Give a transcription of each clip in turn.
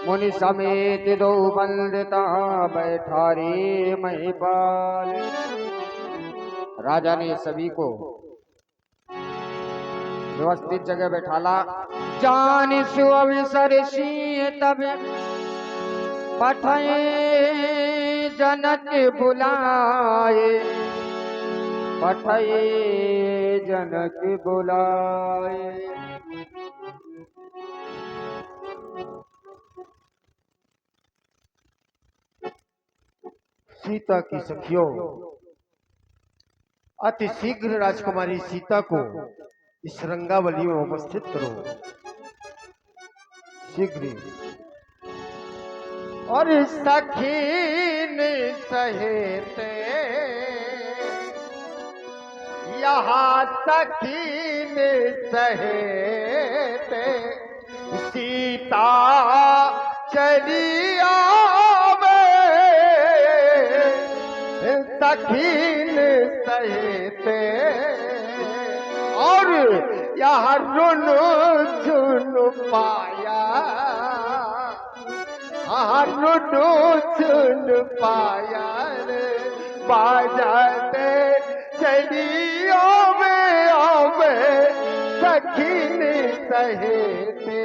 मुनि समेत दो बंदता बैठा रे महिपाल। राजा ने सभी को व्यवस्थित जगह बैठाला। जान सु अवसर सिंह तब पठे जनक बुलाए, पठे जनक बुलाए। सीता की सखियों, अति शीघ्र राजकुमारी सीता को इस रंगावली में उपस्थित करो, शीघ्र। और सखीन सहेते यहाँ सखीन सहेते सीता चली आवे, सखीन सहेते और यहाँ रुन झुन पाया, रुनु झुन पाया बाजाते चली आवे सखीन सहेते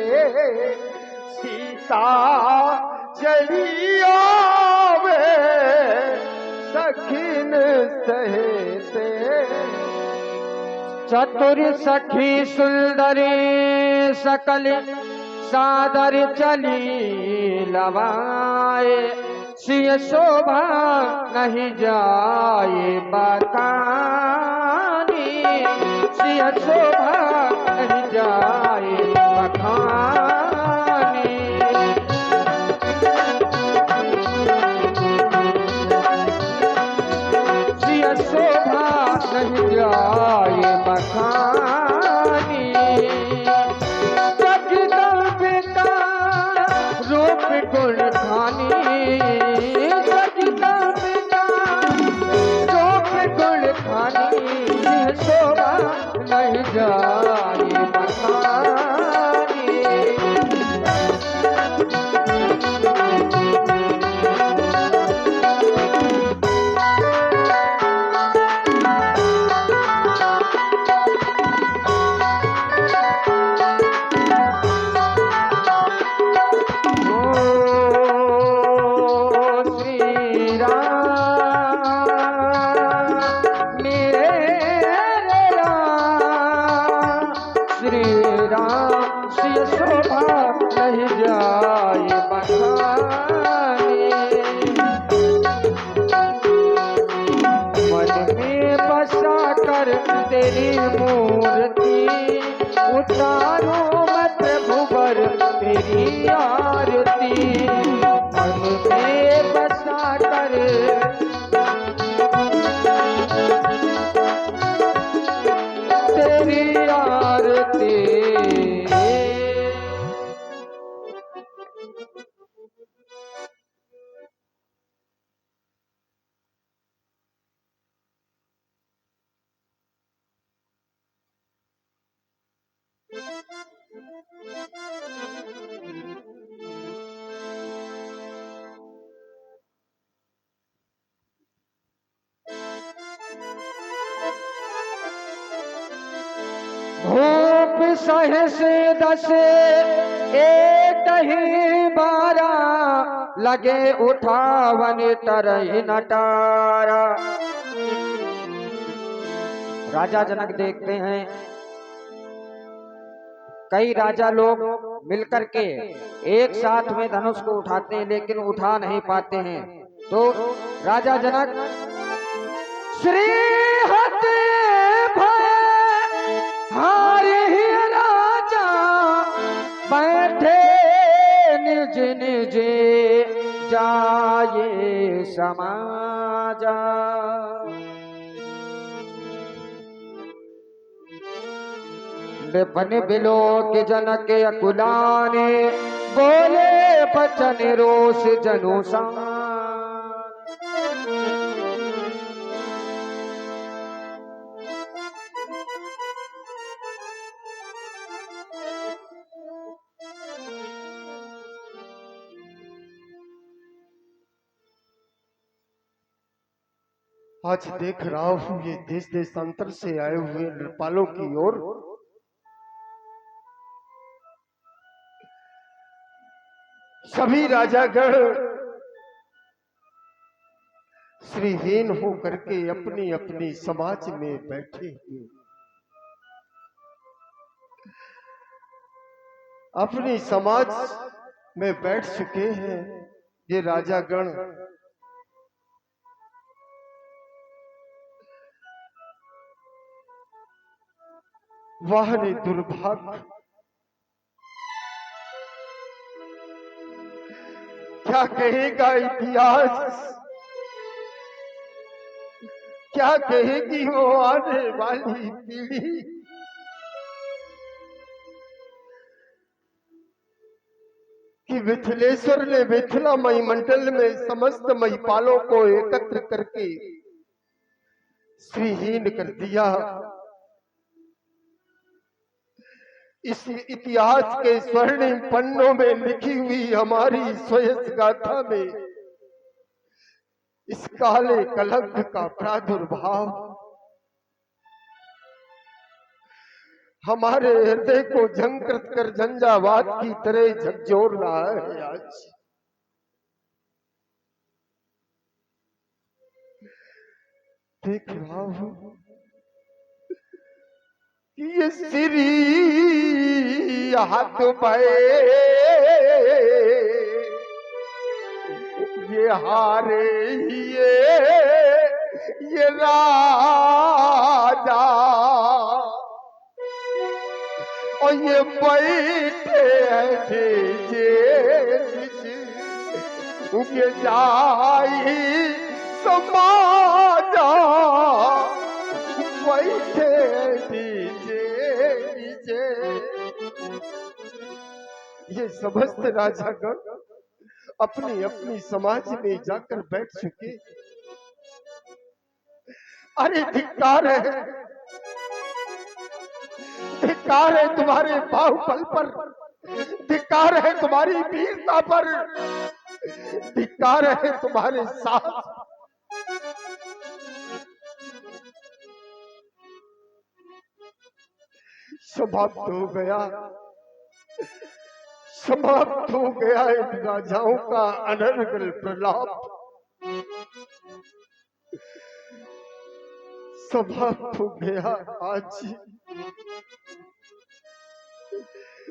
सीता चली आवे सखीन सहेते। चतुर सखी सुंदरी सकल सादर चली लवाए, सिय शोभा नहीं जाए बखानी, सिय शोभा नहीं जाए बखानी। सिय शोभा नहीं जाए बखानी। गुण खानी गुण खानी शोभा नहीं जाए बखानी। तेरी मूर्ति उतारो मत भुवर तेरी आरती, मन में बसा कर तेरी आरती। भूप सहस दस एक ही बारा, लगे उठावन तरही नटारा। राजा जनक देखते हैं कई राजा लोग मिलकर के एक साथ में धनुष को उठाते हैं लेकिन उठा नहीं पाते हैं। तो राजा जनक श्री हते हारे ही राजा बैठे निज निज जाए समाजा। बन बिलो के जनक अकुलाने बोले बचन रोष जनु सा। आज देख रहा हूं ये देश देशांतर से आए हुए नृपालों की ओर सभी राजागण श्रीहीन होकर के अपनी अपनी समाज में बैठे हुए, अपनी समाज में बैठ चुके हैं। ये राजागण वाह रे दुर्भाग्य, क्या कहेगा इतिहास, क्या कहेगी वो आने वाली पीढ़ी। कि मिथिलेश्वर ने मिथिला मई मंडल में समस्त महिपालों को एकत्र करके श्रीहीन कर दिया। इस इतिहास के स्वर्णिम पन्नों में लिखी हुई हमारी स्वयं गाथा में इस काले कलंक का प्रादुर्भाव हमारे हृदय को झंकृत कर झंझावात की तरह झकझोर रहा है। आज देख रहा हूं कि ये श्री हाथ पाए ये हारे ये राजा और ये बैठे ये जाई समाजा बैठे नीचे। ये समस्त राजागण अपनी अपनी समाज में जाकर बैठ चुके। अरे धिक्कार है तुम्हारे बाहुबल पर, धिक्कार है तुम्हारी वीरता पर, धिक्कार है तुम्हारे साथ। समाप्त हो गया, समाप्त हो गया इन राजाओं का अनर्गल प्रलाप, समाप्त हो गया। आज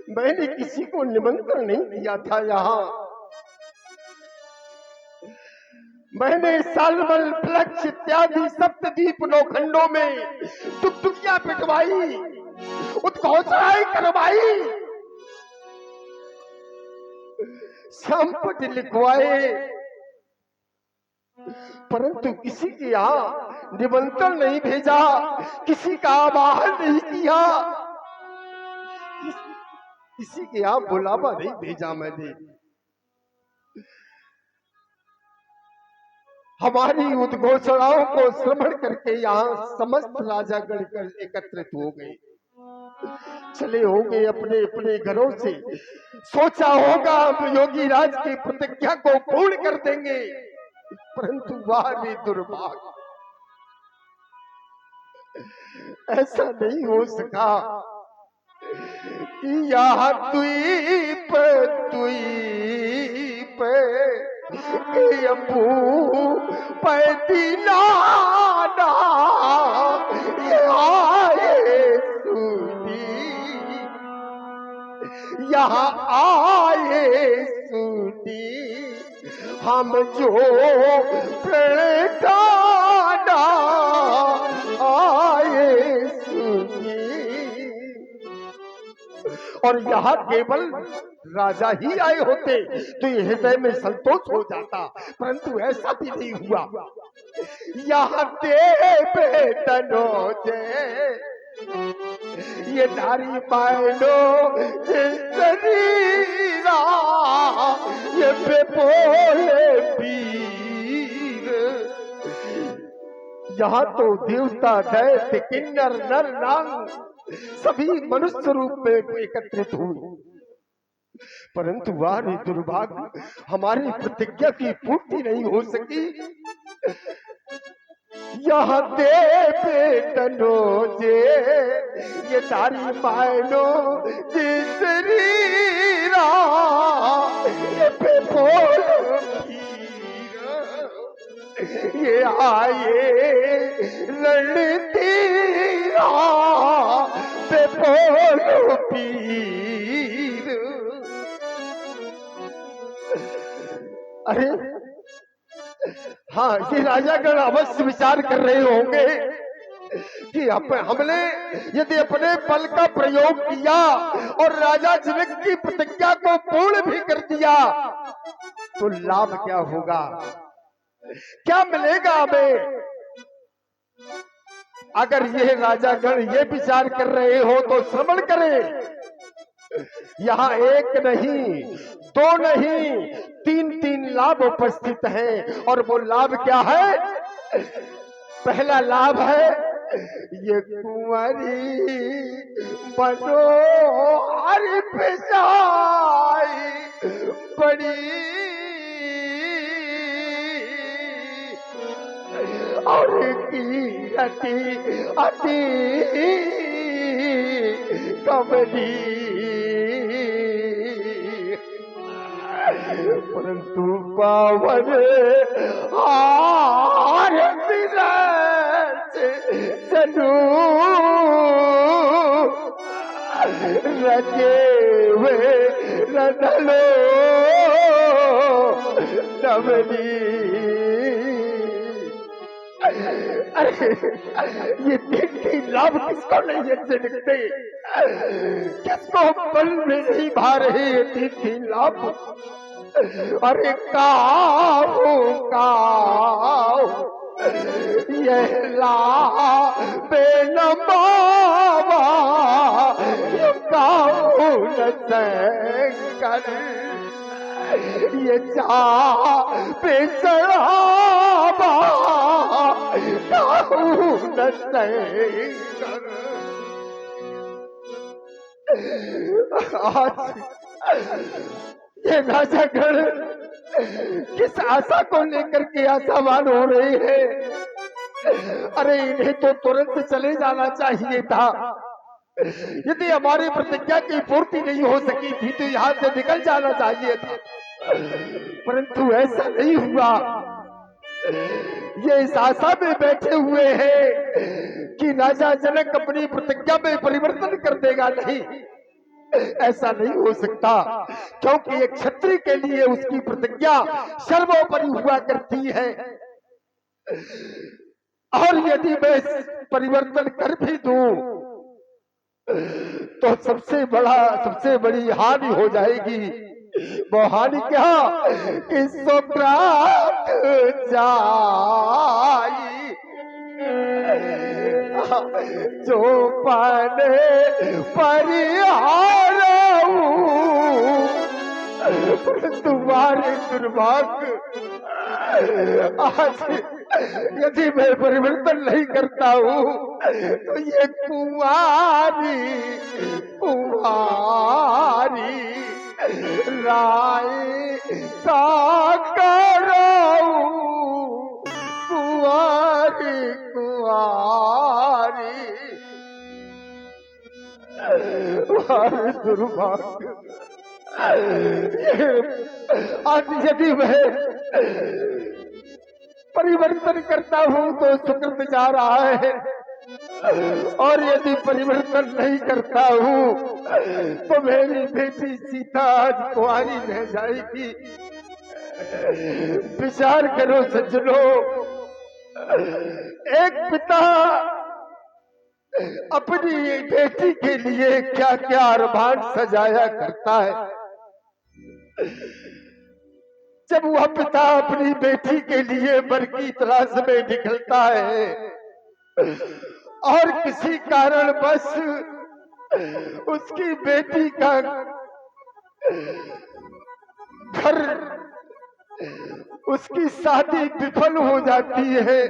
मैंने किसी को निमंत्रण नहीं दिया था यहाँ, मैंने सालमल फ्लक्स इत्यादि सप्तद्वीप नौखंडों में टुकटुकियां पिटवाई, उत्घोषणाएं करवाई, संपट लिखवाए, परंतु किसी के यहाँ निमंत्रण नहीं भेजा, किसी का आह्वान नहीं किया, किसी के यहाँ बुलावा नहीं भेजा मैंने। हमारी उद्घोषणाओं को श्रवण करके यहाँ समस्त राजागण एकत्रित हो गए, चले होंगे अपने अपने घरों से। सोचा होगा हम योगी राज की प्रतिज्ञा को पूर्ण कर देंगे, परंतु वाह रे दुर्भाग्य, ऐसा नहीं हो सका। यह द्वीप पैदी नाना यहाँ आए सुनी हम जो प्रणताना आए सुनी। और यहाँ केवल राजा ही आए होते तो ये हृदय में संतोष हो जाता, परंतु ऐसा भी नहीं हुआ। यहाँ बेतनो ये नारी पायलो शरीरा ये बेपोले पीर, यहाँ तो देवता दैत्य किन्नर नर नाग सभी मनुष्य रूप में एकत्रित हुए, परंतु वाह रे दुर्भाग्य, हमारी प्रतिज्ञा की पूर्ति नहीं हो सकी। यहाँ दे बेटनो जे ये तारी मायनो जिसरी ये पे बोल ये आए लड़ती पे बोल पीर। अरे हाँ, ये राजागण अवश्य विचार कर रहे होंगे कि हमने यदि अपने बल का प्रयोग किया और राजा जनक की प्रतिज्ञा को पूर्ण भी कर दिया तो लाभ क्या होगा, क्या मिलेगा हमें। अगर ये राजागण ये विचार कर रहे हो तो श्रवण करें। यहाँ एक नहीं, दो नहीं, तीन लाभ उपस्थित हैं। और वो लाभ क्या है? पहला लाभ है ये कुंवारी बनो हरि पिसाई बड़ी और की अति कबरी, परंतु पावन हार चलू रजे वे रदलो नवनी। अरे ये तीन लाभ किसको नहीं अच्छे दिखते, किसको बल में नहीं भा रहे ये तीन लाभ। अरे काऊ ये ला बेनमावा ये काऊ न कर ये जा बेचरावा काऊ न कर। आज ये राजागण किस आशा को लेकर के आशावान हो रहे हैं। अरे इन्हें तो तुरंत चले जाना चाहिए था। यदि हमारी प्रतिज्ञा की पूर्ति नहीं हो सकी थी तो यहाँ से निकल जाना चाहिए था, परंतु ऐसा नहीं हुआ। ये इस आशा में बैठे हुए हैं कि राजा जनक अपनी प्रतिज्ञा में परिवर्तन कर देगा। नहीं, ऐसा नहीं हो सकता, क्योंकि एक क्षत्रिय के लिए उसकी प्रतिज्ञा सर्वोपरि हुआ करती है। और यदि मैं परिवर्तन कर भी दूं तो सबसे बड़ी हानि हो जाएगी। वो हानि क्या? कि सोक्रात जाई जो पाने परिहार तुम्हारे दुर्भाग्य। आज यदि मैं परिवर्तन नहीं करता हूँ तो ये कुंवारी राय का कराऊं कुंवारी दुर्भाग्य। आज यदि मैं परिवर्तन करता हूं तो सुकृत जा रहा है, और यदि परिवर्तन नहीं करता हूं तो मेरी बेटी सीता आज कुंवारी रह जाएगी। विचार करो सज्जनों, एक पिता अपनी बेटी के लिए क्या क्या अरमान सजाया करता है। जब वह पिता अपनी बेटी के लिए वर की तलाश में निकलता है और किसी कारणवश उसकी बेटी का घर, उसकी शादी विफल हो जाती है,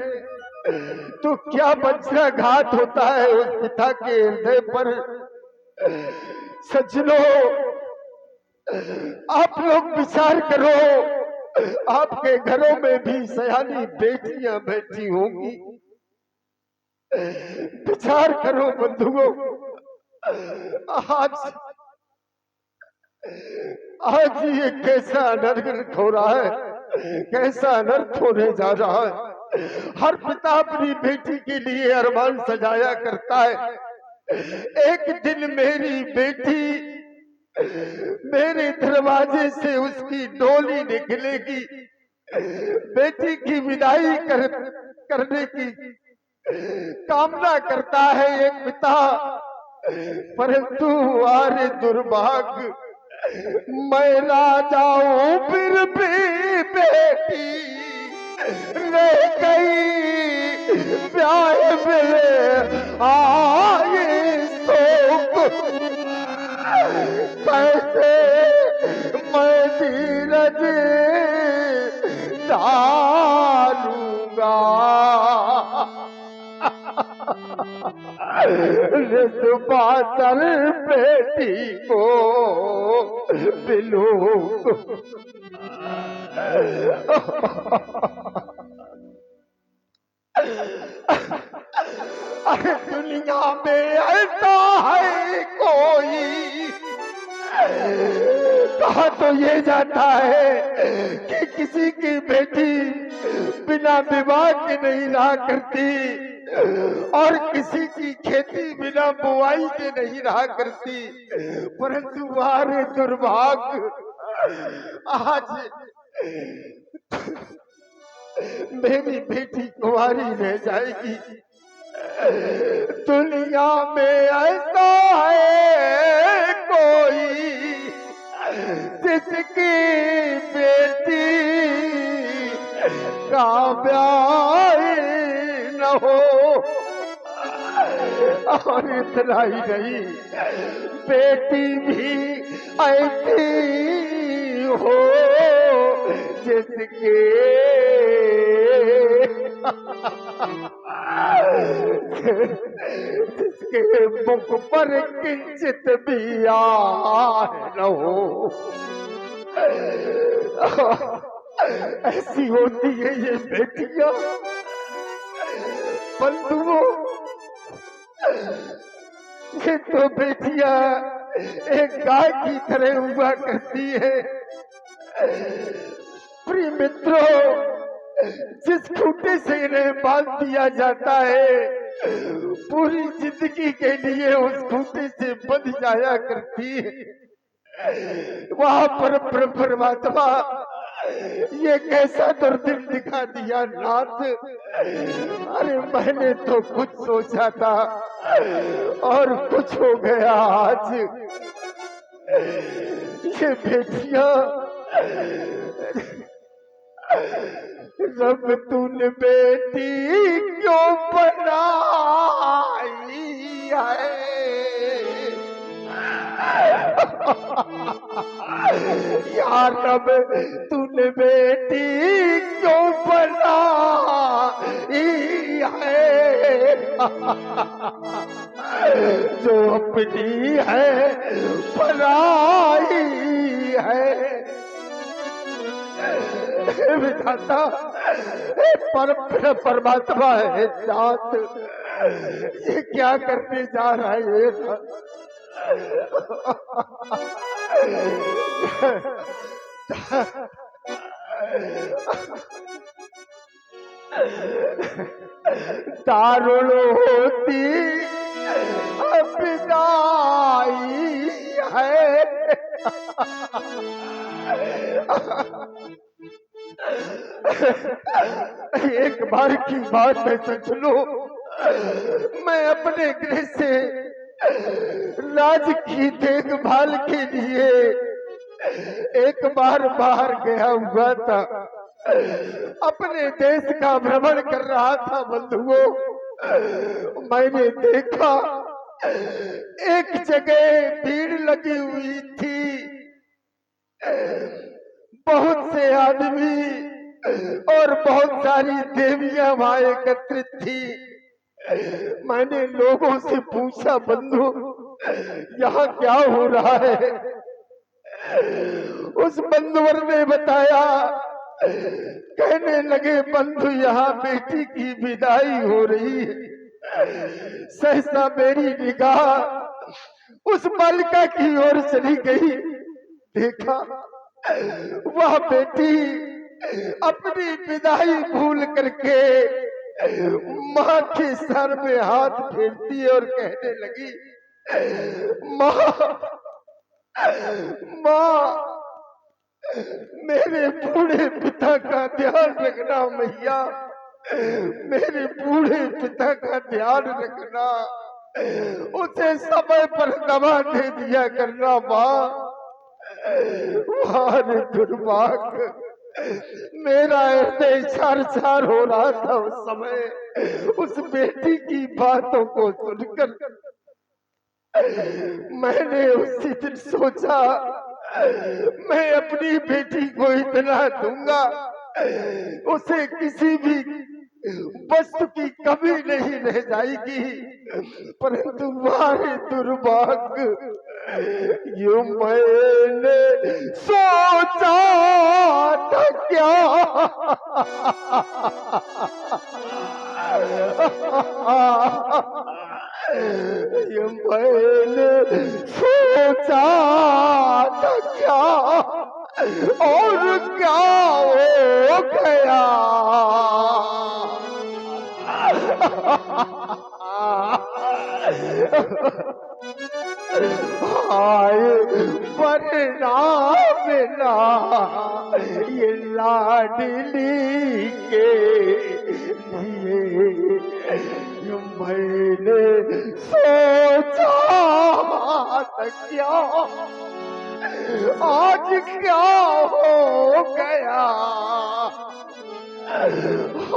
तो क्या वज्राघात होता है उस पिता के हृदय पर। सज्जनों, आप लोग विचार करो, आपके घरों में भी सयानी बेटियां बैठी होंगी, विचार करो बंधुओं, आज आज ये कैसा अनर्थ हो रहा है, कैसा अनर्थ होने जा रहा है। हर पिता अपनी बेटी के लिए अरमान सजाया करता है। एक दिन मेरी बेटी मेरे दरवाजे से उसकी डोली निकलेगी, बेटी की विदाई करने की कामना करता है एक पिता, परंतु अरे दुर्भाग्य, मैं राजा हूं फिर भी बेटी रह गई प्यार में आए शोक, कैसे मैं धीरज डालूंगा, बादल बेटी को बिलू। अरे दुनिया में ऐसा है कोई, कहा तो ये जाता है कि किसी की बेटी बिना विवाह के नहीं रहा करती और किसी की खेती बिना बुआई के नहीं रहा करती, परंतु वारे दुर्भाग्य, आज मेरी बेटी कुंवारी रह जाएगी। दुनिया में ऐसा है कोई जिसकी बेटी का ब्याह न हो, और इतना ही नहीं, बेटी भी ऐसी हो जिसके जिसके मुख पर किंचित भी आह न हो। ऐसी होती है ये बेटियां बंधुओं, ये तो बेटियां एक गाय की तरह हुआ करती है। प्रिय मित्रों, जिस खूंटे से इन्हें बांध दिया जाता है, पूरी जिंदगी के लिए उस खूंटे से बंध जाया करती है। वहां पर परमात्मा ये कैसा दुर्दिन दिखा दिया नाथ। अरे मैंने तो कुछ सोचा था और कुछ हो गया। आज ये बेटियां, रब तूने बेटी क्यों बनाई है, यार रब तूने बेटी क्यों बनाई है, जो अपनी है पराई है। विधाता परमात्मा है नाथ, ये क्या करने जा रहा है ये दारुण होती विदाई है। एक बार की बात है तो सुनो, मैं अपने गृह से राज की देखभाल के लिए एक बार बाहर गया हुआ था, अपने देश का भ्रमण कर रहा था। बंधुओं, मैंने देखा एक जगह भीड़ लगी हुई थी, बहुत से आदमी और बहुत सारी देवियां वहां एकत्रित थी। मैंने लोगों से पूछा, बंधु यहाँ क्या हो रहा है? उस बंधुवर ने बताया, कहने लगे, बंधु यहाँ बेटी की विदाई हो रही है। सहसा मेरी निगाह उस बालिका की ओर चली गई। देखा वह बेटी अपनी विदाई भूल करके माँ के सर में हाथ फेरती और कहने लगी, माँ माँ मेरे बूढ़े पिता का ध्यान रखना मैया, मेरे बूढ़े पिता का ध्यान रखना, उसे समय पर दवा दे दिया करना माँ। वाह दुर्भाग्य, मेरा हृदय छार छार हो रहा था उस समय उस बेटी की बातों को सुनकर। मैंने उसी दिन सोचा मैं अपनी बेटी को इतना दूंगा उसे किसी भी वस्तु की कमी नहीं रह जाएगी, परंतु वाहे दुर्भाग्य यूं मैंने सोचा था क्या ये मैंने सोचा था क्या और क्या हो गया। हाय परिणाम ना ये लाडली के लिए मैंने सोचा था क्या आज क्या हो गया।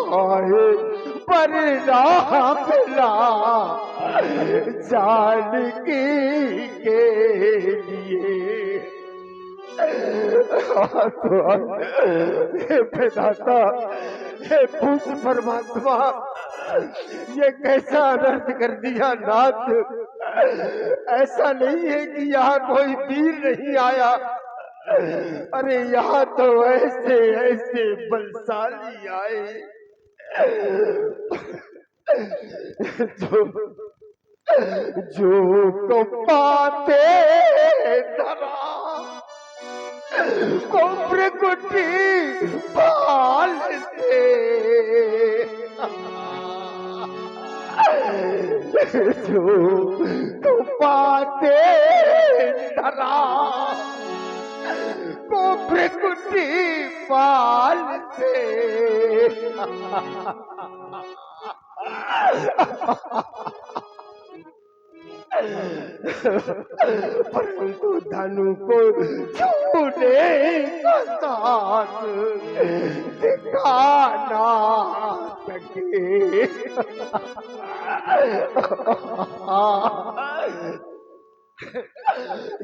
हाय परिणाम ना जानकी के लिए। हे विधाता, हे पुरुष परमात्मा, ये कैसा अनर्थ कर दिया नाथ। ऐसा नहीं है कि यहाँ कोई वीर नहीं आया, अरे यहाँ तो ऐसे ऐसे बलशाली आए जो को पाते धरा को प्रकृति पाल से जो को पाते धरा को प्रकृति पाल से। परंतु धनु को छूने का साथ दिखा ना सके।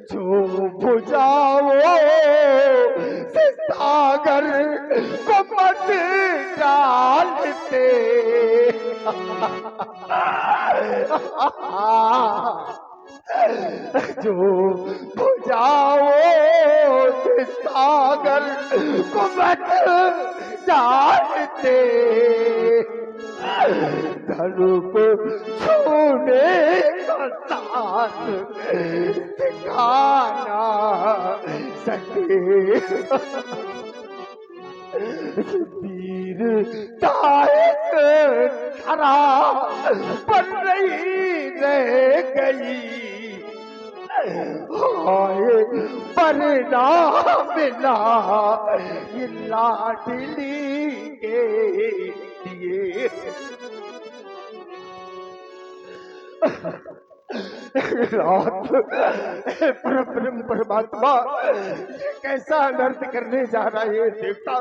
जो बुझाओ से सागर को मत डालते। जो बुझाओ से सागर को मत डालते। धनु को छूने का साथ दिखाना सके। वीर तारीख धरा पर नहीं रह गई। हाय परिणाम मिला ये लाडली के लिए। रात परम परमात्मा कैसा अनर्थ करने जा रहा है देवता।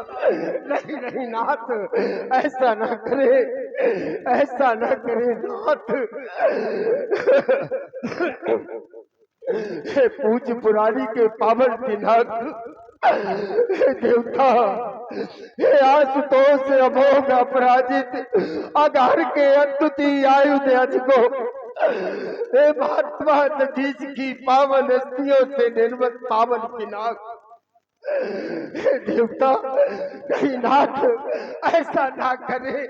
नहीं नहीं नाथ, ऐसा ना करे, ऐसा ना करे नाथ। हे पूज्य पुरानी के पावन दिनाथ देवता, हे आशुतोष अमोघ अपराजित आधार के अद्वितीय आयुध अजगो, हे महात्मा नदीज की पावन हस्तियों से निर्मित पावन पिनाक। हे देवता, कहीं नाथ ऐसा ना करे,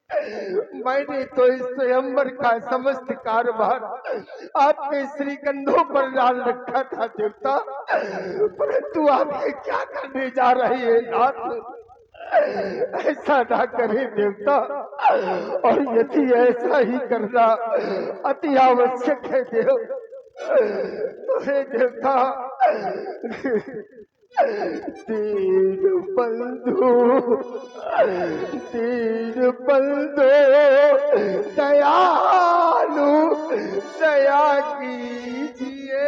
मैंने तो इस स्वयंवर का समस्त कारोबार आपके श्री कंधों पर डाल रखा था देवता, परंतु आप ये क्या करने जा रहे हैं नाथ? ऐसा ना करे देवता, और यदि ऐसा ही करना अति आवश्यक है देव, तो हे देवता दीन बंधु दयालु दया कीजिए।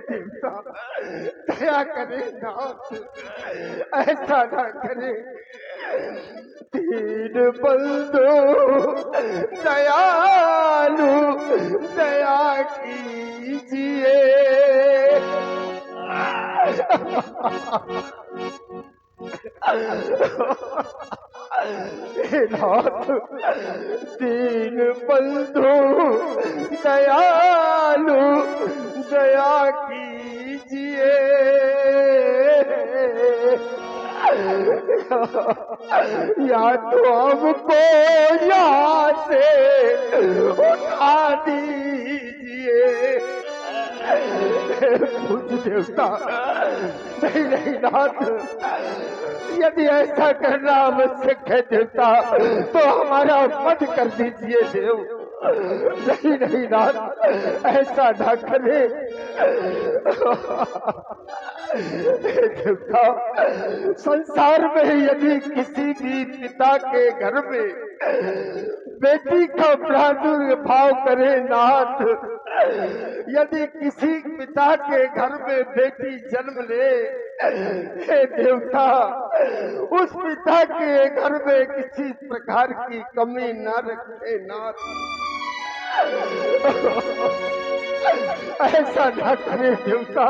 देवता दया करे नाथ, ऐसा ना करे। दीन बंधु दयालु दया कीजिए। नाथ दीन बंधु दयालु दया कीजिए। या तो हमको यहाँ से उठा दीजिए। कुछ देवता नहीं नहीं नाथ, यदि ऐसा करना आवश्यक है देवता, तो हमारा वध कर दीजिए देव। नहीं नहीं नाथ, ऐसा ना करे। देवता संसार में यदि किसी भी पिता के घर में बेटी का प्रादुर्भाव करे नाथ, यदि किसी पिता के घर में बेटी जन्म ले, हे देवता उस पिता के घर में किसी प्रकार की कमी न रखे नाथ। ऐसा ना करे देवता,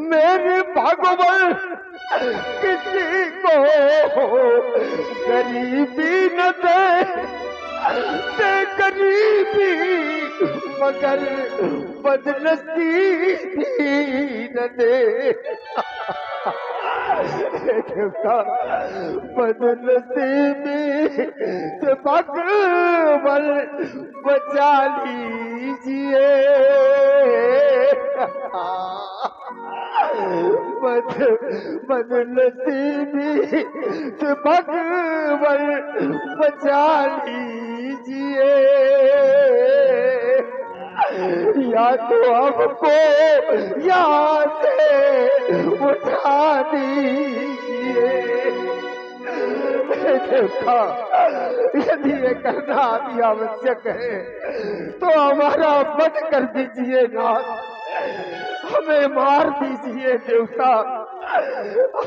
मेरे भगवान किसी को गरीबी न दे, गरीबी मगर बदनसीबी न दे। देवता बदनसीबी से भगवान बचा लीजिए। बदनसीबी से भगवान बचा लीजिए। या तो हमको यहाँ से उठा दीजिए। देखा यदि ये करना अति आवश्यक है तो हमारा वध कर दीजिए नाथ, हमें मार दीजिए देवता,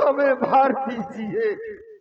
हमें मार दीजिए।